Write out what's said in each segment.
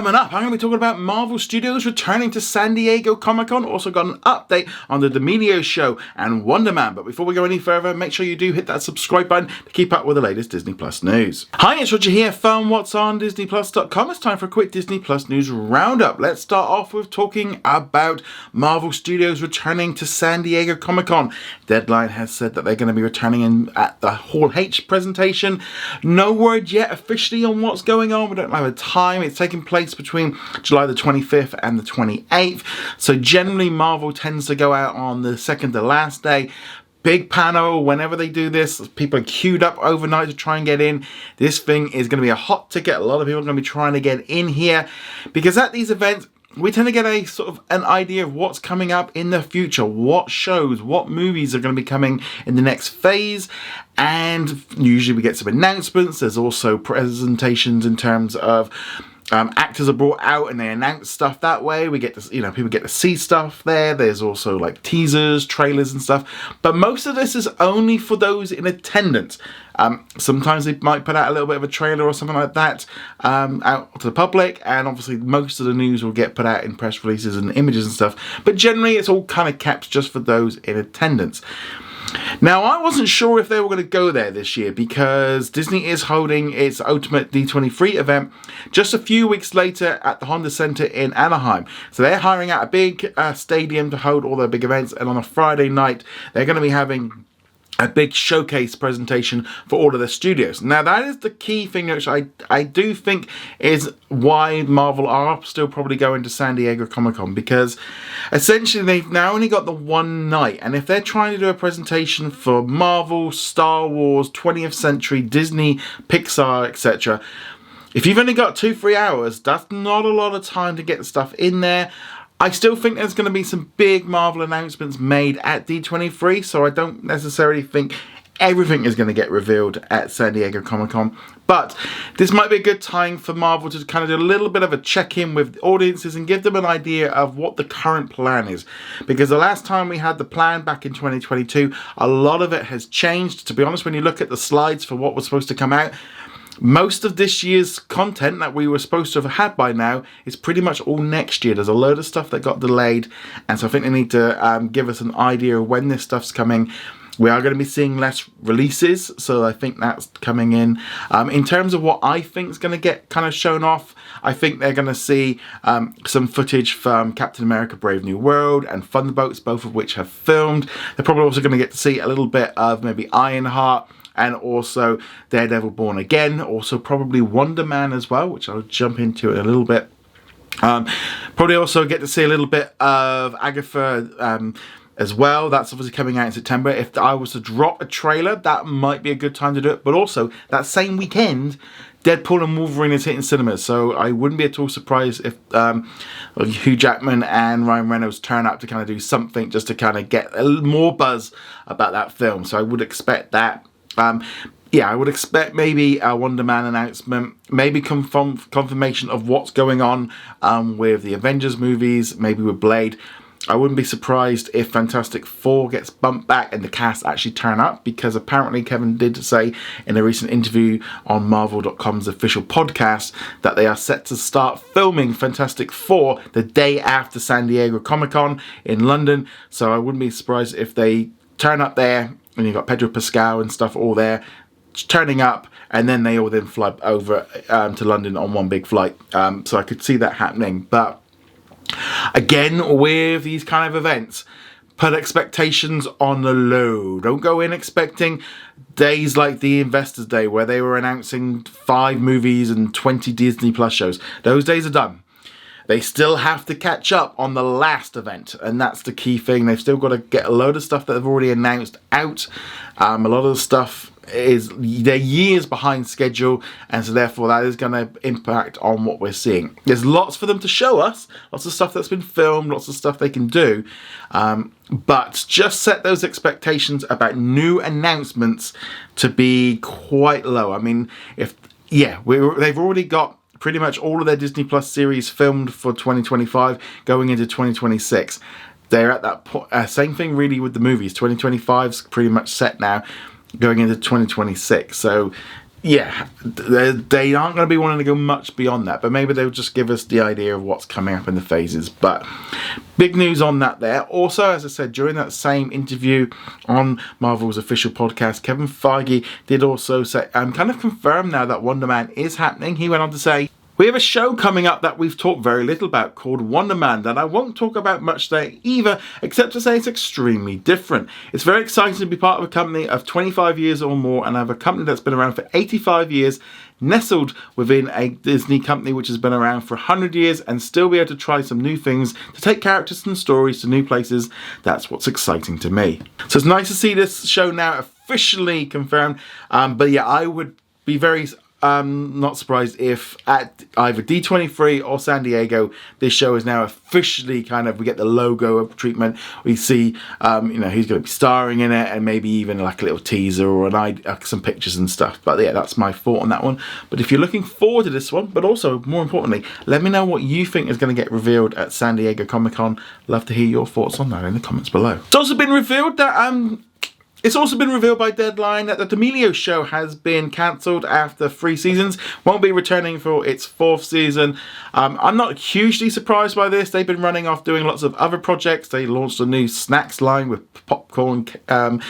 Coming up, I'm going to be talking about Marvel Studios returning to San Diego Comic-Con. Also got an update on the D'Amelio Show and Wonder Man. But before we go any further, make sure you do hit that subscribe button to keep up with the latest Disney Plus news. Hi, it's Roger here from What's on DisneyPlus.com. It's time for a quick Disney Plus news roundup. Let's start off with talking about Marvel Studios returning to San Diego Comic-Con. Deadline has said that they're going to be returning at the Hall H presentation. No word yet officially on what's going on. We don't have a time. It's taking place between July the 25th and the 28th. So generally Marvel tends to go out on the second to last day. Big panel. Whenever they do this, people are queued up overnight to try and get in. This thing is going to be a hot ticket. A lot of people are going to be trying to get in here because at these events we tend to get a sort of an idea of what's coming up in the future, what shows, what movies are going to be coming in the next phase, and usually we get some announcements. There's also presentations in terms of actors are brought out and they announce stuff that way. We get to, people get to see stuff there. There's also like teasers, trailers and stuff. But most of this is only for those in attendance. Sometimes they might put out a little bit of a trailer or something like that out to the public. And obviously most of the news will get put out in press releases and images and stuff. But generally it's all kind of kept just for those in attendance. Now, I wasn't sure if they were going to go there this year because Disney is holding its Ultimate D23 event just a few weeks later at the Honda Center in Anaheim. So they're hiring out a big stadium to hold all their big events, and on a Friday night they're going to be having a big showcase presentation for all of their studios. Now that is the key thing which I do think is why Marvel are still probably going to San Diego Comic-Con, because essentially they've now only got the one night, and if they're trying to do a presentation for Marvel, Star Wars, 20th Century, Disney, Pixar, etc., if you've only got 2-3 hours, that's not a lot of time to get the stuff in there. I still think there's going to be some big Marvel announcements made at D23, so I don't necessarily think everything is going to get revealed at San Diego Comic-Con. But this might be a good time for Marvel to kind of do a little bit of a check-in with audiences and give them an idea of what the current plan is. Because the last time we had the plan back in 2022, a lot of it has changed. To be honest, when you look at the slides for what was supposed to come out, most of this year's content that we were supposed to have had by now is pretty much all next year. There's a load of stuff that got delayed, and so I think they need to give us an idea of when this stuff's coming. We are going to be seeing less releases, so I think that's coming in. In terms of what I think is going to get kind of shown off, I think they're going to see some footage from Captain America Brave New World and Thunderbolts, both of which have filmed. They're probably also going to get to see a little bit of maybe Ironheart, and also Daredevil Born Again, also probably Wonder Man as well, which I'll jump into in a little bit. Probably also get to see a little bit of Agatha as well. That's obviously coming out in September. If I was to drop a trailer, that might be a good time to do it. But also, that same weekend, Deadpool and Wolverine is hitting cinemas, so I wouldn't be at all surprised if Hugh Jackman and Ryan Reynolds turn up to kind of do something just to kind of get a little more buzz about that film. So I would expect that. I would expect maybe a Wonder Man announcement, maybe confirmation of what's going on with the Avengers movies, maybe with Blade. I wouldn't be surprised if Fantastic Four gets bumped back and the cast actually turn up, because apparently Kevin did say in a recent interview on Marvel.com's official podcast that they are set to start filming Fantastic Four the day after San Diego Comic-Con in London. So I wouldn't be surprised if they turn up there and you've got Pedro Pascal and stuff all there turning up, and then they all then fly over to London on one big flight. So I could see that happening. But again, with these kind of events, put expectations on the low. Don't go in expecting days like the Investors Day where they were announcing 5 movies and 20 Disney Plus shows. Those days are done. They still have to catch up on the last event, and that's the key thing. They've still got to get a load of stuff that they've already announced out. A lot of the stuff they're years behind schedule, and so therefore that is going to impact on what we're seeing. There's lots for them to show us, lots of stuff that's been filmed, lots of stuff they can do, but just set those expectations about new announcements to be quite low. I mean, they've already got pretty much all of their Disney Plus series filmed for 2025 going into 2026. They're at that point. Same thing really with the movies. 2025's pretty much set now going into 2026. So yeah, they aren't going to be wanting to go much beyond that, but maybe they'll just give us the idea of what's coming up in the phases. But big news on that there. Also, as I said, during that same interview on Marvel's official podcast, Kevin Feige did also say, kind of confirm now that Wonder Man is happening. He went on to say, we have a show coming up that we've talked very little about called Wonder Man that I won't talk about much there either, except to say it's extremely different. It's very exciting to be part of a company of 25 years or more and have a company that's been around for 85 years, nestled within a Disney company which has been around for 100 years and still be able to try some new things, to take characters and stories to new places. That's what's exciting to me. So it's nice to see this show now officially confirmed, but yeah, I would be very not surprised if at either D23 or San Diego this show is now officially kind of, we get the logo of treatment, we see who's going to be starring in it, and maybe even like a little teaser or some pictures and stuff. But yeah, that's my thought on that one. But if you're looking forward to this one, but also more importantly, let me know what you think is going to get revealed at San Diego Comic-Con. Love to hear your thoughts on that in the comments below. It's also been revealed that It's also been revealed by Deadline that the D'Amelio show has been cancelled after 3 seasons. Won't be returning for its 4th season. I'm not hugely surprised by this. They've been running off doing lots of other projects. They launched a new snacks line with popcorn, and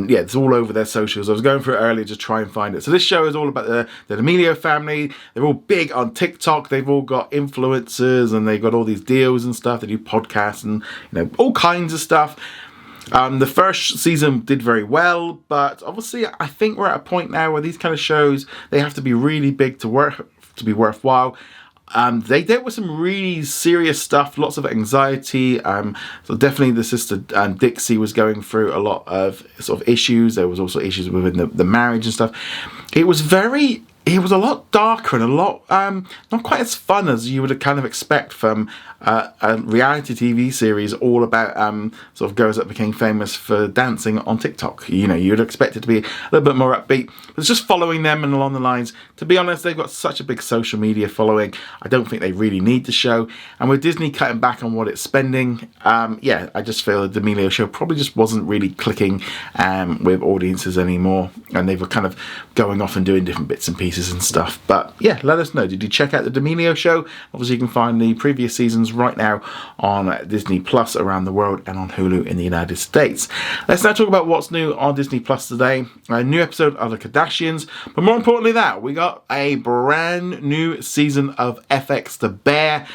yeah, it's all over their socials. I was going through it earlier to try and find it. So this show is all about the D'Amelio family. They're all big on TikTok. They've all got influencers and they've got all these deals and stuff. They do podcasts and all kinds of stuff. The first season did very well, but obviously I think we're at a point now where these kind of shows, they have to be really big to be worthwhile. They dealt with some really serious stuff, lots of anxiety. So definitely the sister Dixie was going through a lot of sort of issues. There was also issues within the marriage and stuff. It was a lot darker and a lot not quite as fun as you would kind of expect from a reality TV series all about sort of girls that became famous for dancing on TikTok. You'd expect it to be a little bit more upbeat. But it's just following them and along the lines. To be honest, they've got such a big social media following. I don't think they really need the show. And with Disney cutting back on what it's spending, yeah, I just feel the D'Amelio show probably just wasn't really clicking with audiences anymore. And they were kind of going off and doing different bits and pieces and stuff. But yeah, let us know. Did you check out the D'Amelio show? Obviously, you can find the previous seasons right now on Disney Plus around the world and on Hulu in the United States. Let's now talk about what's new on Disney Plus today. A new episode of The Kardashians, but more importantly that, we got a brand new season of FX The Bear.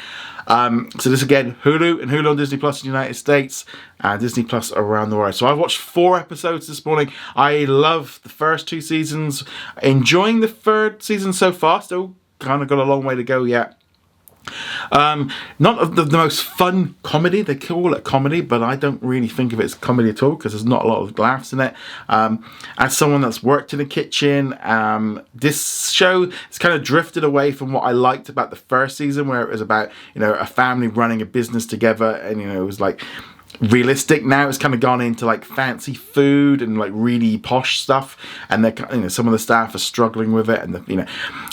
So this again, Hulu and Hulu on Disney Plus in the United States and Disney Plus around the world. So I watched 4 episodes this morning. I love the first 2 seasons. Enjoying the 3rd season so far. Still kind of got a long way to go yet. Not the most fun comedy. They call it comedy, but I don't really think of it as comedy at all because there's not a lot of laughs in it. As someone that's worked in a kitchen, this show has kind of drifted away from what I liked about the first season, where it was about a family running a business together, and it was like realistic. Now it's kind of gone into like fancy food and like really posh stuff, and they're some of the staff are struggling with it, and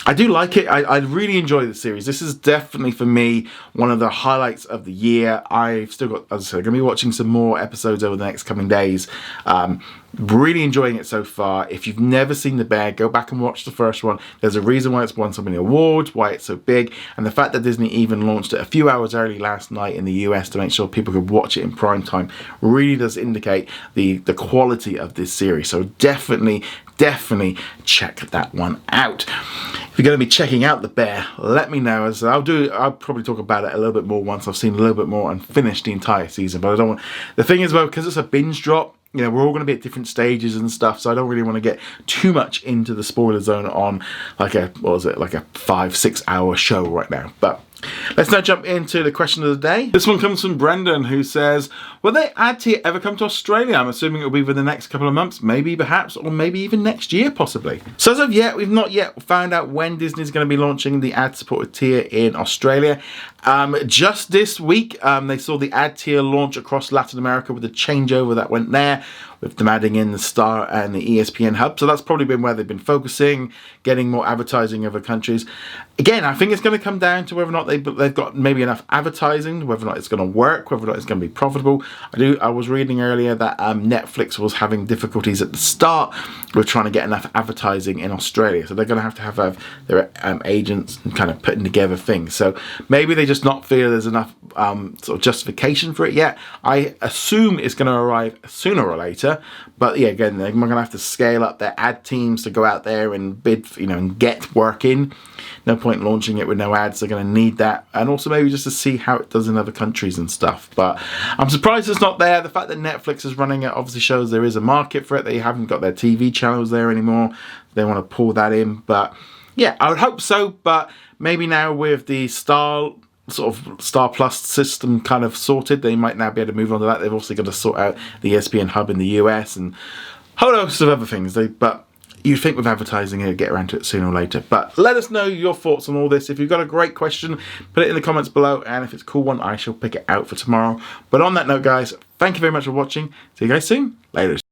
I do like it. I really enjoy the series. This is definitely for me one of the highlights of the year. I've still got, as I said, I'm going to be watching some more episodes over the next coming days. Really enjoying it so far. If you've never seen The Bear, go back and watch the first one. There's a reason why it's won so many awards, why it's so big, and the fact that Disney even launched it a few hours early last night in the US to make sure people could watch it in prime time really does indicate the quality of this series. So definitely check that one out. If you're going to be checking out The Bear, let me know. As I'll probably talk about it a little bit more once I've seen a little bit more and finished the entire season. But I don't want, the thing is, well, because it's a binge drop, we're all going to be at different stages and stuff, so I don't really want to get too much into the spoiler zone on like a 5-6 hour show right now. But let's now jump into the question of the day. This one comes from Brendan, who says, will they add tier ever come to Australia? I'm assuming it'll be within the next couple of months, maybe, perhaps, or maybe even next year, possibly. So as of yet, we've not yet found out when Disney's going to be launching the ad-supported tier in Australia. Just this week, they saw the ad tier launch across Latin America with the changeover that went there, with them adding in the Star and the ESPN hub. So that's probably been where they've been focusing, getting more advertising in other countries. Again, I think it's going to come down to whether or not they they've got maybe enough advertising, whether or not it's going to work, whether or not it's going to be profitable. I was reading earlier that Netflix was having difficulties at the start with trying to get enough advertising in Australia, so they're going to have their agents and kind of putting together things. So maybe they just not feel there's enough sort of justification for it yet. I assume it's going to arrive sooner or later, but yeah, again, they're going to have to scale up their ad teams to go out there and bid, and get work in. No point launching it with no ads. They're going to need that, and also maybe just to see how it does in other countries and stuff. But I'm surprised it's not there. The fact that Netflix is running it obviously shows there is a market for it. They haven't got their TV channels there anymore. They want to pull that in, but yeah, I would hope so. But maybe now with the Star Plus system kind of sorted, they might now be able to move on to that. They've also got to sort out the ESPN hub in the US and a whole host of other things. But you'd think with advertising it'd get around to it sooner or later. But let us know your thoughts on all this. If you've got a great question, put it in the comments below, and if it's a cool one, I shall pick it out for tomorrow. But on that note, guys, thank you very much for watching. See you guys soon. Later.